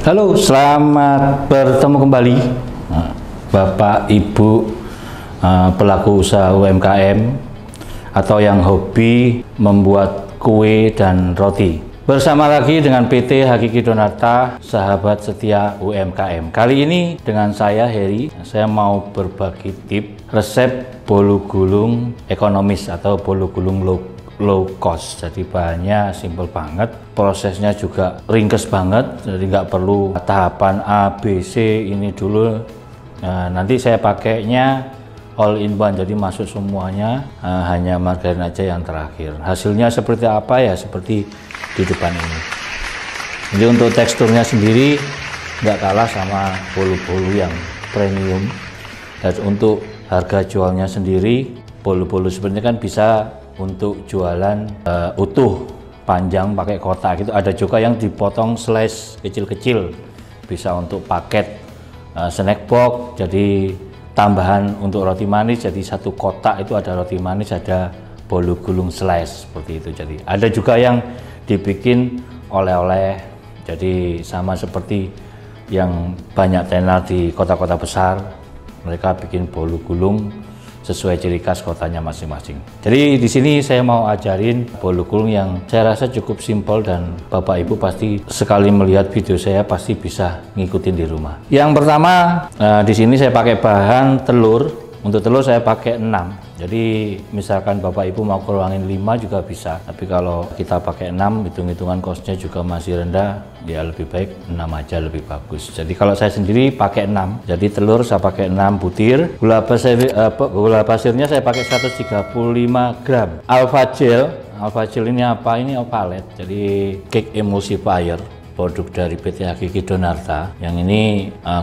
Halo, selamat bertemu kembali Bapak Ibu pelaku usaha UMKM atau yang hobi membuat kue dan roti. Bersama lagi dengan PT Hakiki Donata, sahabat setia UMKM. Kali ini dengan saya Heri, saya mau berbagi tips resep bolu gulung ekonomis atau bolu gulung low cost. Jadi bahannya simple banget, prosesnya juga ringkes banget, jadi nggak perlu tahapan A, B, C ini dulu. Nah, nanti saya pakainya all in one, jadi masuk semuanya, hanya margarin aja yang terakhir. Hasilnya seperti apa ya, seperti di depan ini. Jadi untuk teksturnya sendiri nggak kalah sama bolu-bolu yang premium. Dan untuk harga jualnya sendiri, bolu-bolu sebenarnya kan bisa untuk jualan utuh panjang pakai kotak gitu, ada juga yang dipotong slice kecil-kecil, bisa untuk paket snack box, jadi tambahan untuk roti manis, jadi satu kotak itu ada roti manis, ada bolu gulung slice seperti itu. Jadi ada juga yang dibikin oleh-oleh, jadi sama seperti yang banyak tenar di kota-kota besar, mereka bikin bolu gulung sesuai ciri khas kotanya masing-masing. Jadi di sini saya mau ajarin bolu gulung yang saya rasa cukup simpel dan Bapak Ibu pasti sekali melihat video saya pasti bisa ngikutin di rumah. Yang pertama, di sini saya pakai bahan telur. Untuk telur saya pakai 6. Jadi misalkan Bapak Ibu mau kurangin 5 juga bisa. Tapi kalau kita pakai 6, hitung-hitungan costnya juga masih rendah, ya lebih baik 6 aja lebih bagus. Jadi kalau saya sendiri pakai 6. Jadi telur saya pakai 6 butir. Gula pasirnya saya pakai 135 gram. Alpha gel ini apa? Ini opalet. Jadi cake emulsifier, produk dari PT Hakiki Donata. Yang ini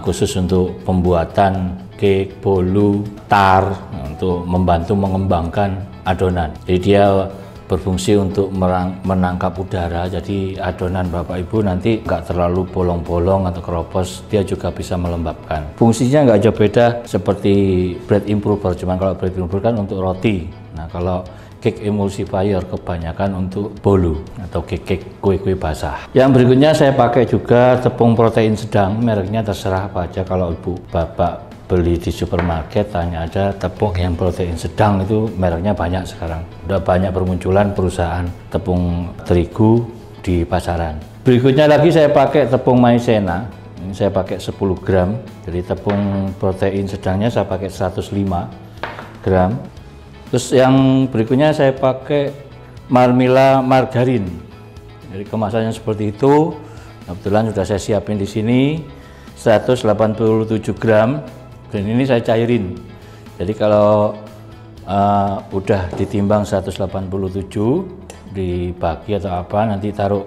khusus untuk pembuatan cake, bolu, tar, untuk membantu mengembangkan adonan. Jadi dia berfungsi untuk menangkap udara, jadi adonan Bapak Ibu nanti nggak terlalu bolong-bolong atau keropos, dia juga bisa melembabkan. Fungsinya nggak jauh beda seperti bread improver, cuman kalau bread improver kan untuk roti. Nah kalau cake emulsifier kebanyakan untuk bolu atau cake kue-kue basah. Yang berikutnya saya pakai juga tepung protein sedang, mereknya terserah apa aja. Kalau Ibu Bapak beli di supermarket tanya aja tepung yang protein sedang, itu mereknya banyak sekarang. Udah banyak bermunculan perusahaan tepung terigu di pasaran. Berikutnya lagi saya pakai tepung maizena. Ini saya pakai 10 gram. Jadi tepung protein sedangnya saya pakai 105 gram. Terus yang berikutnya saya pakai Marmila margarin. Jadi kemasannya seperti itu. Kebetulan sudah saya siapin di sini 187 gram. Dan ini saya cairin. Jadi kalau udah ditimbang 187 dibagi atau apa, nanti taruh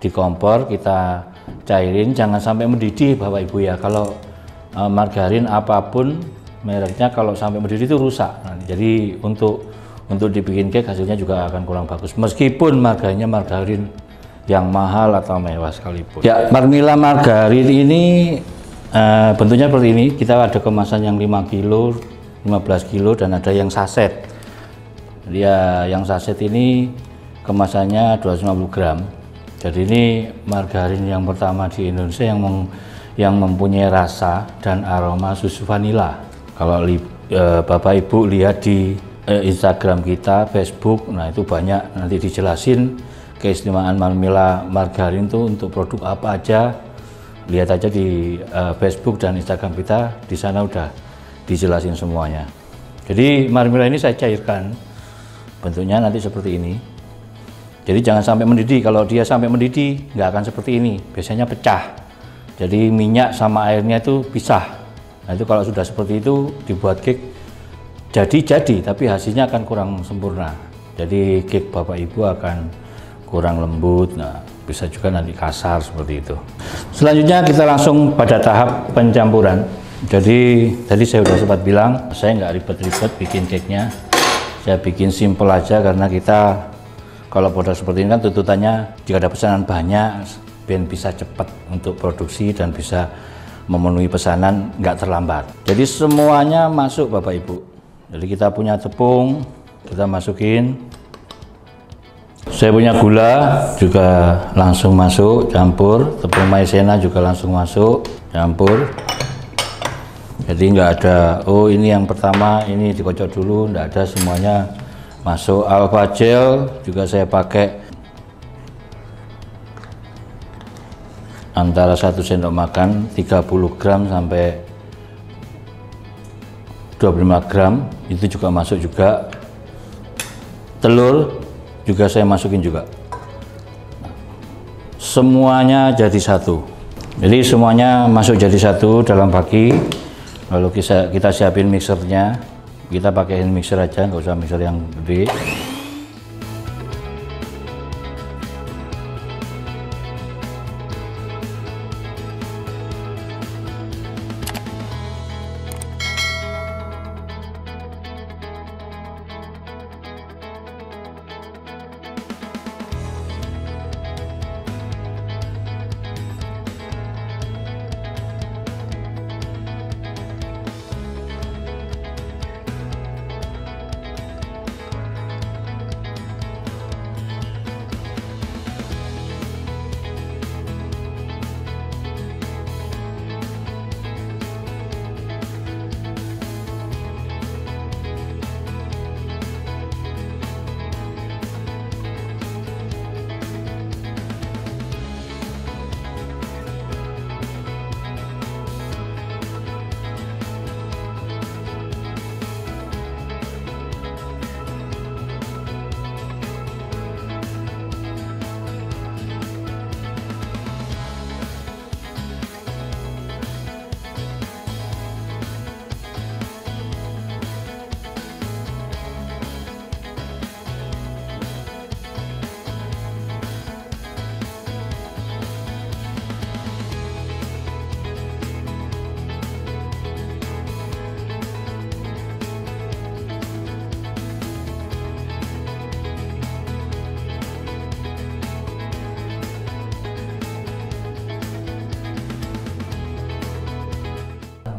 di kompor, kita cairin, jangan sampai mendidih Bapak Ibu ya. Kalau margarin apapun mereknya kalau sampai mendidih itu rusak. Nah, jadi untuk dibikin cake hasilnya juga akan kurang bagus, meskipun margarinnya margarin yang mahal atau mewah sekalipun. Ya, Marmila margarin ini bentuknya seperti ini. Kita ada kemasan yang 5 kilo, 15 kilo, dan ada yang saset. Dia yang saset ini kemasannya 250 gram. Jadi ini margarin yang pertama di Indonesia yang mempunyai rasa dan aroma susu vanila. Kalau Bapak Ibu lihat di Instagram kita, Facebook, nah itu banyak nanti dijelasin keistimewaan Marmila margarin itu untuk produk apa aja. Lihat aja di Facebook dan Instagram kita, di sana udah dijelasin semuanya. Jadi Marmila ini saya cairkan, bentuknya nanti seperti ini. Jadi jangan sampai mendidih. Kalau dia sampai mendidih nggak akan seperti ini, biasanya pecah. Jadi minyak sama airnya itu pisah. Nah itu kalau sudah seperti itu dibuat cake jadi, tapi hasilnya akan kurang sempurna. Jadi cake Bapak Ibu akan kurang lembut. Nah bisa juga nanti kasar seperti itu. Selanjutnya kita langsung pada tahap pencampuran. Jadi tadi saya sudah sempat bilang, saya nggak ribet-ribet bikin cake-nya. Saya bikin simple aja, karena kita kalau produk seperti ini kan tuntutannya jika ada pesanan banyak, biar bisa cepat untuk produksi dan bisa memenuhi pesanan nggak terlambat. Jadi semuanya masuk Bapak Ibu. Jadi kita punya tepung, kita masukin Saya punya gula juga langsung masuk, campur. Tepung maizena juga langsung masuk, campur. Jadi nggak ada, oh ini yang pertama, ini dikocok dulu, nggak ada, semuanya masuk. Alpha gel juga saya pakai antara 1 sendok makan, 30 gram sampai 25 gram, itu juga masuk juga. Telur juga saya masukin juga. Semuanya jadi satu. Jadi semuanya masuk jadi satu dalam baki. Lalu kita siapin mixernya. Kita pakaiin mixer aja, nggak usah mixer yang gede.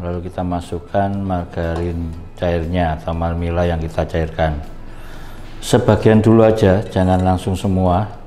Lalu kita masukkan margarin cairnya atau marmila yang kita cairkan. Sebagian dulu aja, jangan langsung semua.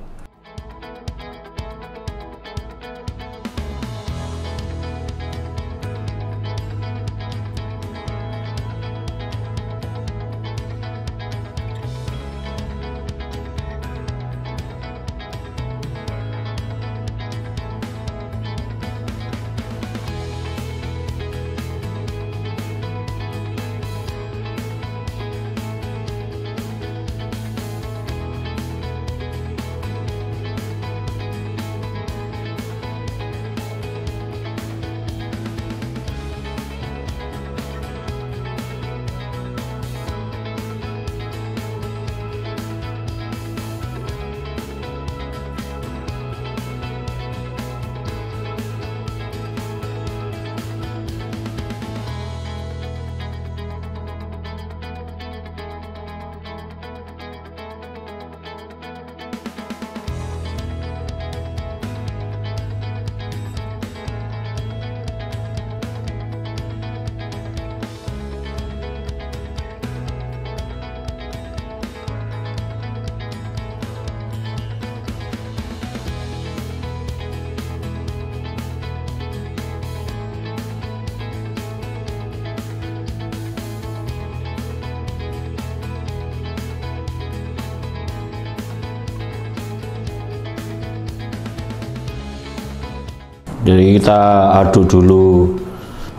Jadi kita aduk dulu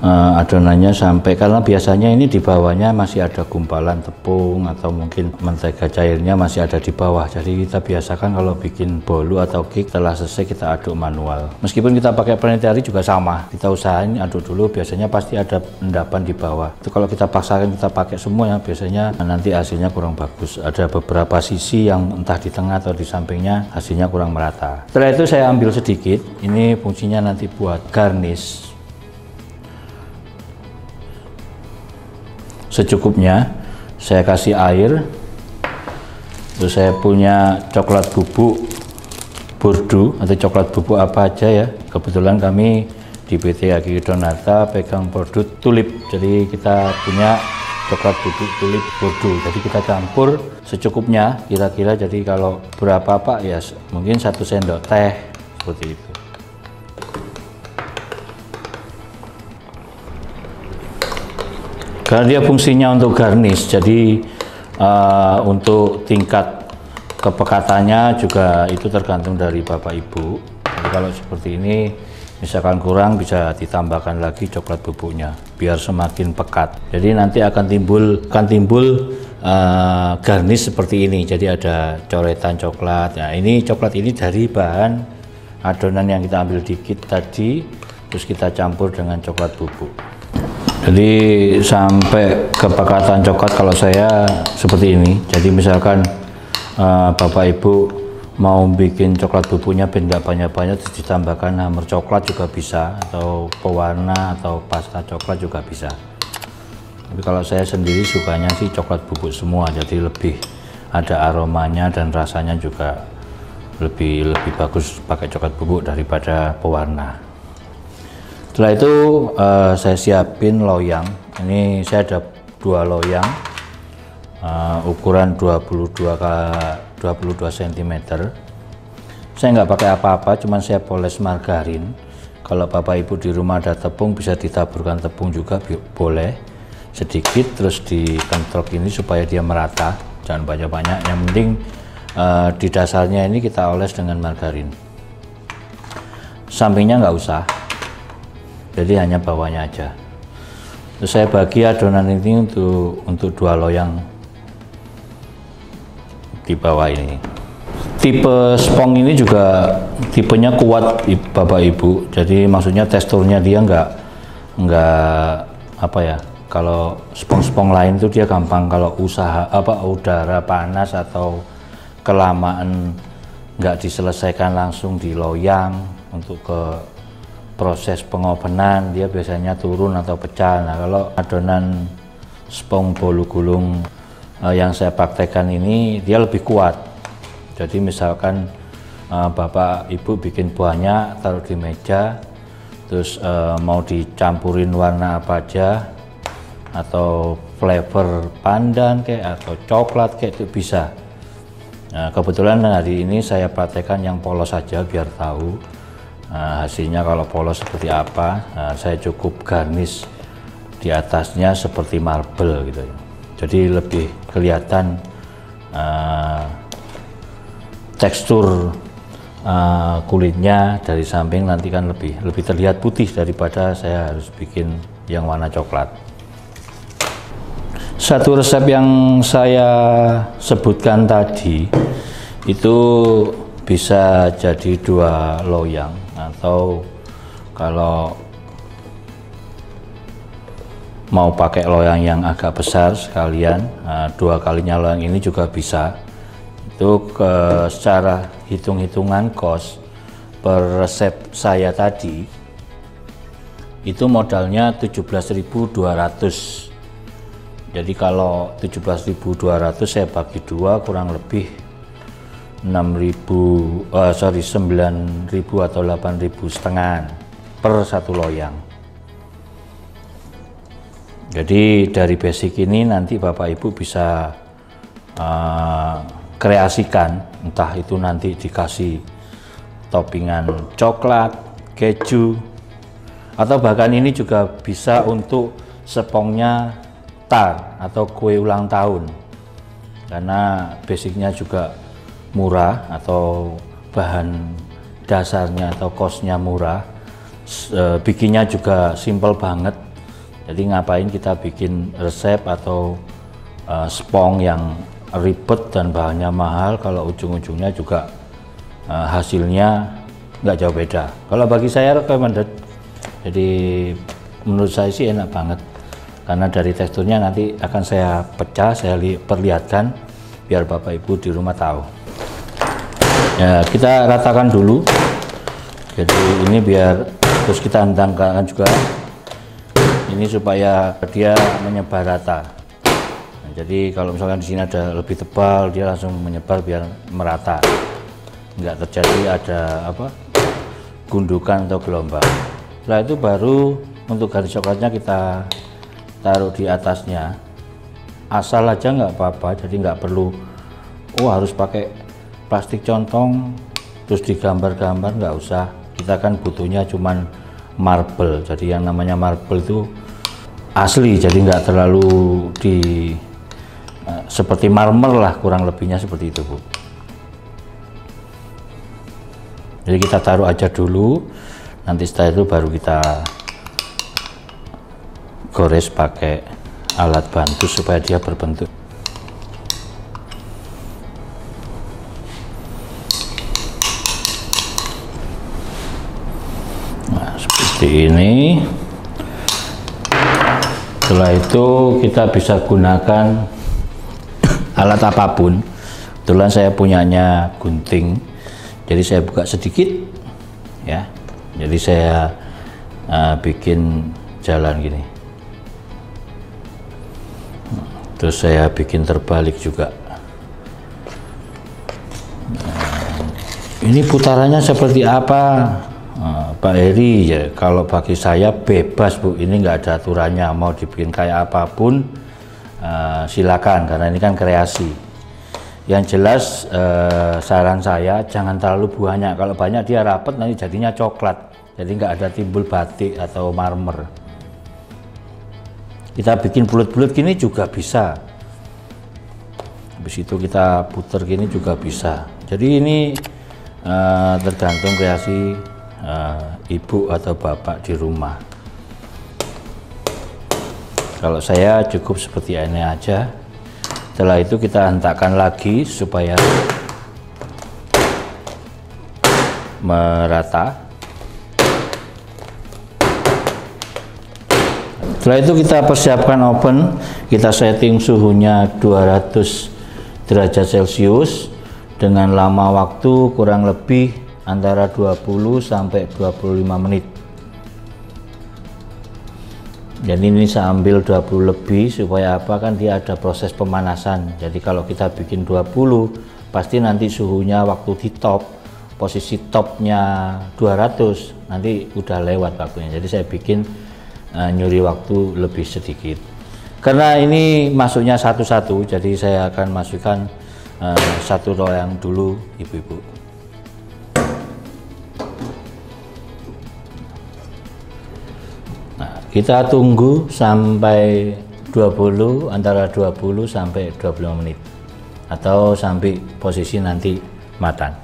adonannya sampai, karena biasanya ini di bawahnya masih ada gumpalan tepung atau mungkin mentega cairnya masih ada di bawah. Jadi kita biasakan kalau bikin bolu atau cake setelah selesai kita aduk manual. Meskipun kita pakai planetary juga sama, kita usahain aduk dulu, biasanya pasti ada endapan di bawah. Itu kalau kita paksakan kita pakai semua ya, biasanya nanti hasilnya kurang bagus. Ada beberapa sisi yang entah di tengah atau di sampingnya hasilnya kurang merata. Setelah itu saya ambil sedikit, ini fungsinya nanti buat garnish. Secukupnya saya kasih air. Terus saya punya coklat bubuk Bordeaux atau coklat bubuk apa aja ya. Kebetulan kami di PT Agi Donata pegang produk tulip. Jadi kita punya coklat bubuk tulip Bordeaux. Jadi kita campur secukupnya, kira-kira. Jadi kalau berapa Pak ya mungkin 1 sendok teh seperti itu. Karena dia fungsinya untuk garnish, jadi untuk tingkat kepekatannya juga itu tergantung dari Bapak Ibu. Jadi kalau seperti ini misalkan kurang, bisa ditambahkan lagi coklat bubuknya biar semakin pekat. Jadi nanti akan timbul garnish seperti ini. Jadi ada coretan coklat. Nah, ini coklat ini dari bahan adonan yang kita ambil dikit tadi, terus kita campur dengan coklat bubuk. Jadi sampai kepekatan coklat kalau saya seperti ini. Jadi misalkan Bapak Ibu mau bikin coklat bubuknya benda banyak-banyak, ditambahkan hammer coklat juga bisa, atau pewarna atau pasta coklat juga bisa. Tapi kalau saya sendiri sukanya sih coklat bubuk semua, jadi lebih ada aromanya dan rasanya juga lebih bagus pakai coklat bubuk daripada pewarna. Setelah itu saya siapin loyang. Ini saya ada 2 loyang ukuran 22 cm. Saya nggak pakai apa-apa, cuman saya poles margarin. Kalau Bapak Ibu di rumah ada tepung, bisa ditaburkan tepung juga boleh sedikit, terus dikentrok ini supaya dia merata, jangan banyak-banyak. Yang penting di dasarnya ini kita oles dengan margarin, sampingnya nggak usah, jadi hanya bawahnya aja. Terus saya bagi adonan ini untuk 2 loyang di bawah ini. Tipe spong ini juga tipenya kuat Bapak Ibu, jadi maksudnya teksturnya dia nggak apa ya, kalau spong-spong lain itu dia gampang kalau udara panas atau kelamaan nggak diselesaikan langsung di loyang untuk ke proses pengovenan, dia biasanya turun atau pecah. Nah, kalau adonan spong bolu gulung yang saya praktekkan ini dia lebih kuat. Jadi misalkan Bapak Ibu bikin banyak, taruh di meja, terus mau dicampurin warna apa aja, atau flavor pandan kayak atau coklat kayak itu bisa. Nah, kebetulan hari ini saya praktekkan yang polos saja biar tahu hasilnya kalau polos seperti apa. Nah, saya cukup garnish di atasnya seperti marble gitu. Jadi lebih kelihatan tekstur kulitnya dari samping, nanti kan lebih terlihat putih daripada saya harus bikin yang warna coklat. Satu resep yang saya sebutkan tadi itu bisa jadi 2 loyang, atau kalau mau pakai loyang yang agak besar sekalian, 2 kalinya loyang ini juga bisa. Itu secara hitung-hitungan kos per resep saya tadi itu modalnya 17.200. Jadi kalau 17.200 saya bagi 2, kurang lebih 9.000 atau 8.500 per 1 loyang. Jadi dari basic ini nanti Bapak Ibu bisa kreasikan, entah itu nanti dikasih toppingan coklat, keju, atau bahkan ini juga bisa untuk spongnya tart atau kue ulang tahun, karena basicnya juga murah atau bahan dasarnya atau kosnya murah, bikinnya juga simple banget. Jadi ngapain kita bikin resep atau spong yang ribet dan bahannya mahal kalau ujung-ujungnya juga hasilnya nggak jauh beda. Kalau bagi saya recommended, jadi menurut saya sih enak banget, karena dari teksturnya nanti akan saya pecah, saya perlihatkan biar Bapak Ibu di rumah tahu. Ya, kita ratakan dulu, jadi ini biar, terus kita hentangkan juga ini supaya dia menyebar rata. Nah, jadi kalau misalkan di sini ada lebih tebal, dia langsung menyebar biar merata, nggak terjadi ada gundukan atau gelombang. Setelah itu baru untuk garis coklatnya kita taruh di atasnya. asal aja nggak apa-apa, jadi nggak perlu harus pakai plastik contong terus digambar-gambar, nggak usah. Kita kan butuhnya cuman marble, jadi yang namanya marble itu asli, jadi nggak terlalu seperti marmer lah, kurang lebihnya seperti itu Bu. Jadi kita taruh aja dulu, nanti setelah itu baru kita gores pakai alat bantu supaya dia berbentuk. Nah, seperti ini. Setelah itu kita bisa gunakan alat apapun. Kebetulan saya punyanya gunting, jadi saya buka sedikit ya, jadi saya bikin jalan gini, terus saya bikin terbalik juga. Ini putarannya seperti apa Pak Heri? Ya, kalau bagi saya bebas Bu, ini nggak ada aturannya, mau dibikin kayak apapun silakan, karena ini kan kreasi. Yang jelas saran saya jangan terlalu banyak, kalau banyak dia rapat nanti jadinya coklat, jadi nggak ada timbul batik atau marmer. Kita bikin bulat-bulat gini juga bisa, habis itu kita puter gini juga bisa. Jadi ini tergantung kreasi ibu atau bapak di rumah. Kalau saya cukup seperti ini aja. Setelah itu kita hentakkan lagi supaya merata. Setelah itu kita persiapkan oven, kita setting suhunya 200 derajat Celcius dengan lama waktu kurang lebih antara 20 sampai 25 menit. Jadi ini saya ambil 20 lebih supaya apa, kan dia ada proses pemanasan. Jadi kalau kita bikin 20 pasti nanti suhunya waktu di top, posisi topnya 200 nanti udah lewat waktunya. Jadi saya bikin nyuri waktu lebih sedikit. Karena ini masuknya satu-satu, jadi saya akan masukkan satu loyang dulu ibu-ibu. Nah, kita tunggu sampai 20, antara 20 sampai 25 menit atau sampai posisi nanti matang.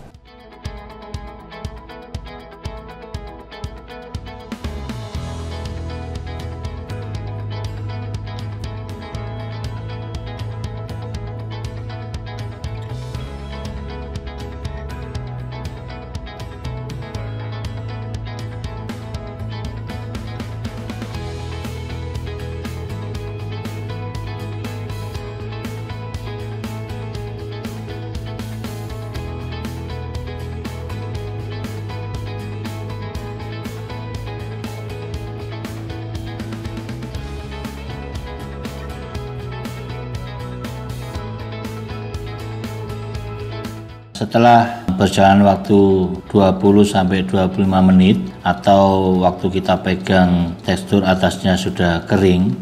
Setelah berjalan waktu 20 sampai 25 menit atau waktu kita pegang tekstur atasnya sudah kering,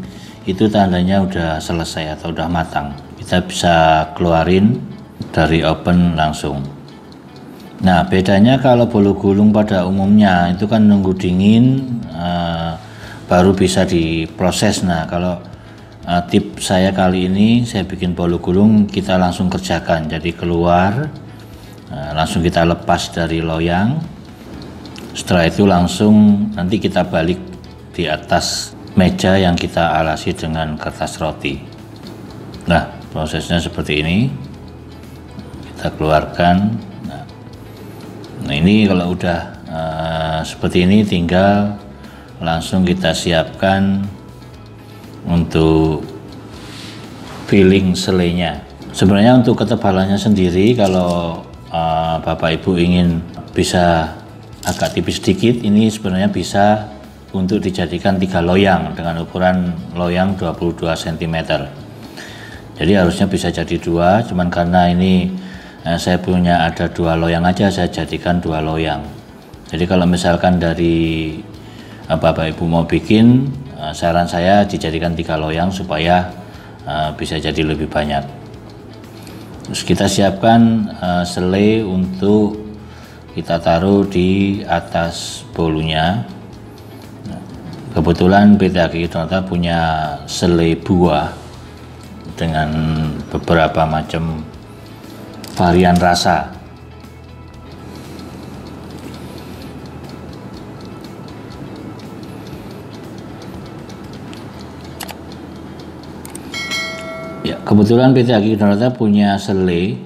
itu tandanya udah selesai atau udah matang. Kita bisa keluarin dari oven langsung. Nah, bedanya kalau bolu gulung pada umumnya itu kan nunggu dingin baru bisa diproses. Nah, kalau tip saya kali ini saya bikin bolu gulung kita langsung kerjakan. Jadi keluar, langsung kita lepas dari loyang. Setelah itu langsung nanti kita balik di atas meja yang kita alasi dengan kertas roti. Nah, prosesnya seperti ini. Kita keluarkan. Nah, ini kalau udah seperti ini tinggal langsung kita siapkan untuk filling selainya. Sebenarnya untuk ketebalannya sendiri, kalau Bapak Ibu ingin bisa agak tipis sedikit, ini sebenarnya bisa untuk dijadikan 3 loyang dengan ukuran loyang 22 cm. Jadi harusnya bisa jadi 2, cuman karena ini saya punya ada 2 loyang aja, saya jadikan 2 loyang. Jadi kalau misalkan dari Bapak Ibu mau bikin, saran saya dijadikan 3 loyang supaya bisa jadi lebih banyak. Terus kita siapkan selai untuk kita taruh di atas bolunya. Kebetulan PT Hakiki Donata punya selai buah dengan beberapa macam varian rasa. Ya, kebetulan PT Hakiki Donata punya selai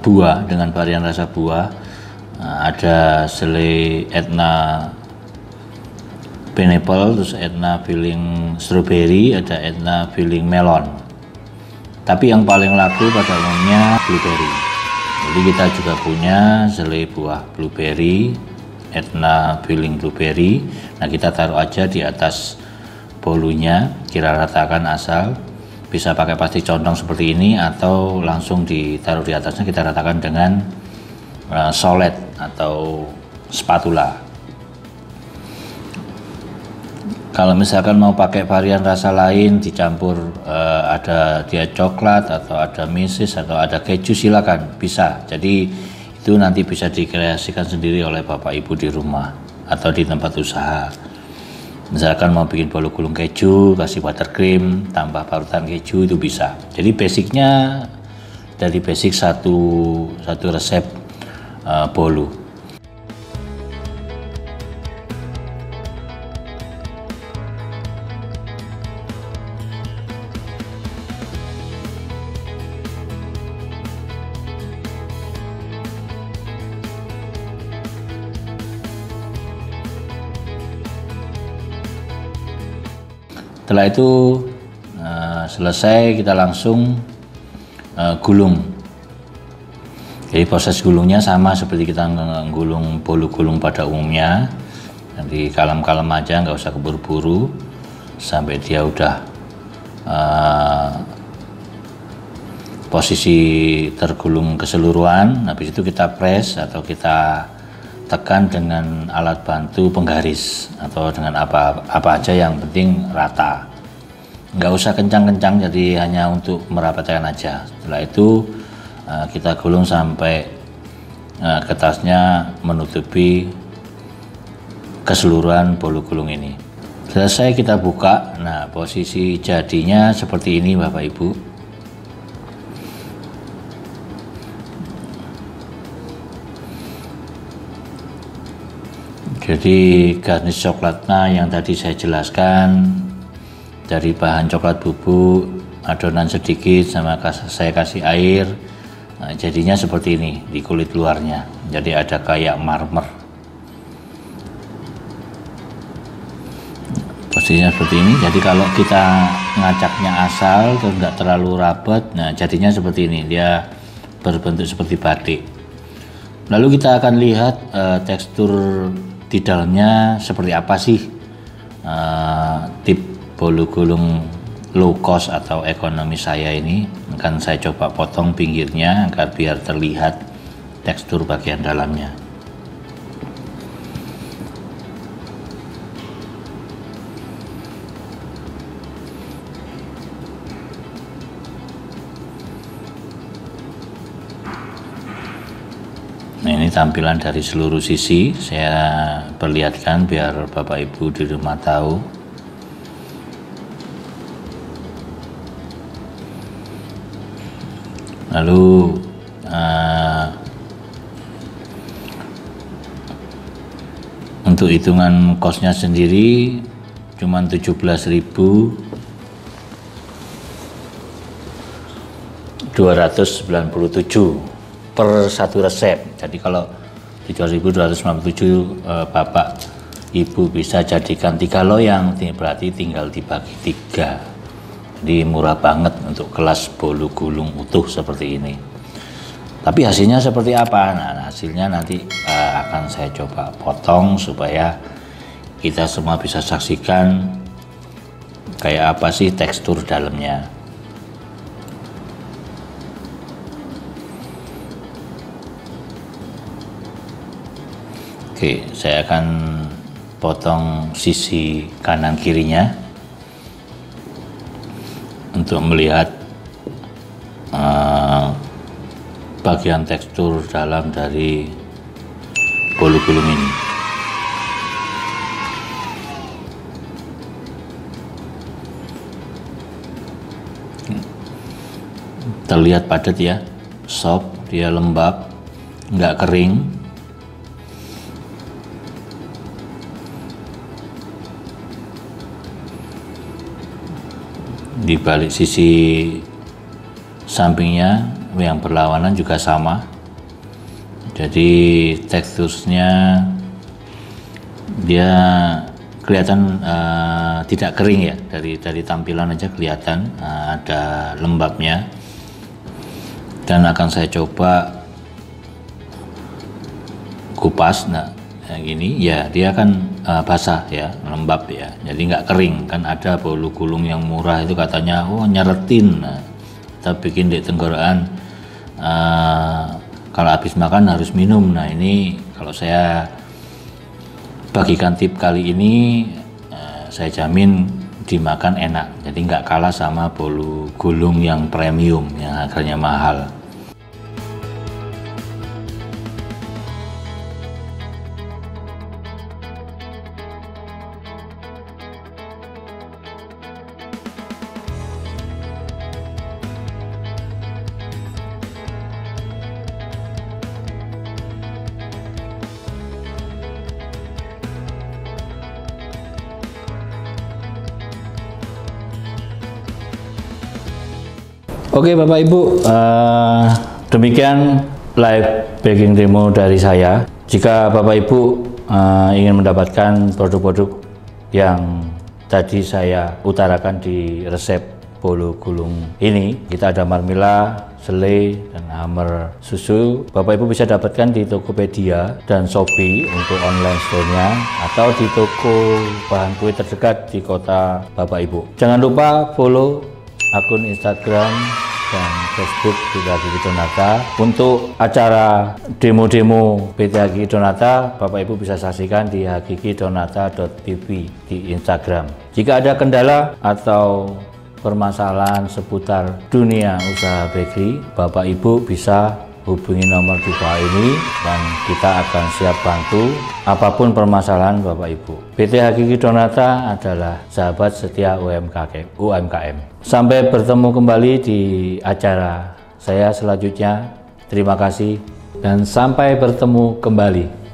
buah dengan varian rasa buah. Ada selai Etna pineapple, terus Etna filling strawberry, ada Etna filling melon. Tapi yang paling laku pada umumnya blueberry. Jadi kita juga punya selai buah blueberry, Etna filling blueberry. Nah, kita taruh aja di atas bolunya, kita ratakan asal. Bisa pakai plastik condong seperti ini atau langsung ditaruh di atasnya, kita ratakan dengan solet atau spatula. Kalau misalkan mau pakai varian rasa lain dicampur, ada dia coklat atau ada meses atau ada keju, silakan, bisa. Jadi itu nanti bisa dikreasikan sendiri oleh Bapak Ibu di rumah atau di tempat usaha. Misalkan mau bikin bolu gulung keju, kasih buttercream, tambah parutan keju, itu bisa. Jadi basicnya dari basic satu resep bolu. Setelah itu selesai, kita langsung gulung. Jadi proses gulungnya sama seperti kita menggulung bolu gulung pada umumnya. Nanti kalem-kalem aja, nggak usah keburu-buru sampai dia udah posisi tergulung keseluruhan. Habis itu kita press atau kita tekan dengan alat bantu penggaris atau dengan apa aja, yang penting rata, nggak usah kencang-kencang, jadi hanya untuk merapatkan aja. Setelah itu kita gulung sampai kertasnya menutupi keseluruhan bolu gulung ini. Selesai kita buka. Nah, posisi jadinya seperti ini Bapak Ibu. Jadi garnish coklatnya yang tadi saya jelaskan, dari bahan coklat bubuk, adonan sedikit, sama saya kasih air. Nah, jadinya seperti ini di kulit luarnya. Jadi ada kayak marmer. Posisinya seperti ini. Jadi kalau kita ngacaknya asal, terus nggak terlalu rapat, nah jadinya seperti ini. Dia berbentuk seperti batik. Lalu kita akan lihat tekstur di dalamnya seperti apa sih. Tip bolu gulung low cost atau ekonomi saya ini akan saya coba potong pinggirnya agar biar terlihat tekstur bagian dalamnya. Nah, ini tampilan dari seluruh sisi, saya perlihatkan biar Bapak Ibu di rumah tahu. Lalu untuk hitungan kosnya sendiri cuma 17.297 per satu resep. Jadi kalau 3.297 Bapak Ibu bisa jadikan 3 loyang, berarti tinggal dibagi 3. Jadi murah banget untuk kelas bolu gulung utuh seperti ini. Tapi hasilnya seperti apa? Nah, hasilnya nanti akan saya coba potong supaya kita semua bisa saksikan kayak apa sih tekstur dalamnya. Oke, saya akan potong sisi kanan kirinya. untuk melihat bagian tekstur dalam dari bolu gulung ini. Terlihat padat ya, soft, dia lembab, nggak kering. Di balik sisi sampingnya yang berlawanan juga sama, jadi teksturnya dia kelihatan tidak kering ya, dari tampilan aja kelihatan ada lembabnya. Dan akan saya coba kupas. Nah, yang ini ya dia kan basah ya, lembab ya, jadi nggak kering. Kan ada bolu gulung yang murah itu katanya nyeretin. Nah, kita bikin di tenggorokan, kalau habis makan harus minum. Nah, ini kalau saya bagikan tip kali ini, saya jamin dimakan enak, jadi nggak kalah sama bolu gulung yang premium yang harganya mahal. Oke Bapak Ibu, demikian live baking demo dari saya. Jika Bapak Ibu ingin mendapatkan produk-produk yang tadi saya utarakan di resep bolu gulung ini, kita ada marmila, selai, dan hammer susu. Bapak Ibu bisa dapatkan di Tokopedia dan Shopee untuk online store-nya, atau di toko bahan kue terdekat di kota Bapak Ibu. Jangan lupa follow akun Instagram dan Facebook PT Hakiki Donata. Untuk acara demo-demo PT Hakiki Donata, Bapak Ibu bisa saksikan di hakikidonata.tv di Instagram. Jika ada kendala atau permasalahan seputar dunia usaha bakery, Bapak Ibu bisa hubungi nomor di bawah ini dan kita akan siap bantu apapun permasalahan Bapak Ibu. PT Hakiki Donata adalah sahabat setia UMKM. Sampai bertemu kembali di acara saya selanjutnya. Terima kasih dan sampai bertemu kembali.